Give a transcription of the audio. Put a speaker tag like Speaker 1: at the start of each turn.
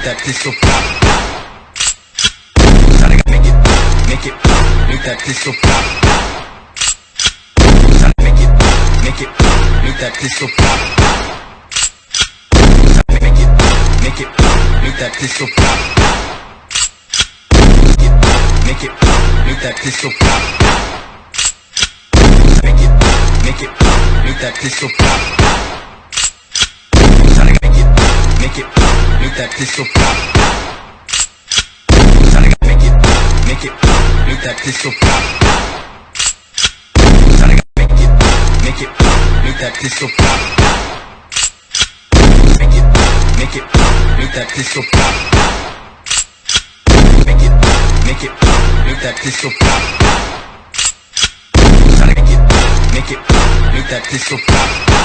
Speaker 1: make that pistol pop. Sonic, make it, make that pistol pop. Sonic, make it, make that pistol pop. Sonic, make it, make that pistol pop. Make it, make that pistol pop. Make it, make that pistol pop. Sonic, make it, make that pistol pop. Sonic, make it, make that pistol pop. Sonic, make it, make that pistol pop. Make it, make that pistol pop. Make it, make that pistol pop. Sonic, make it, make that pistol pop.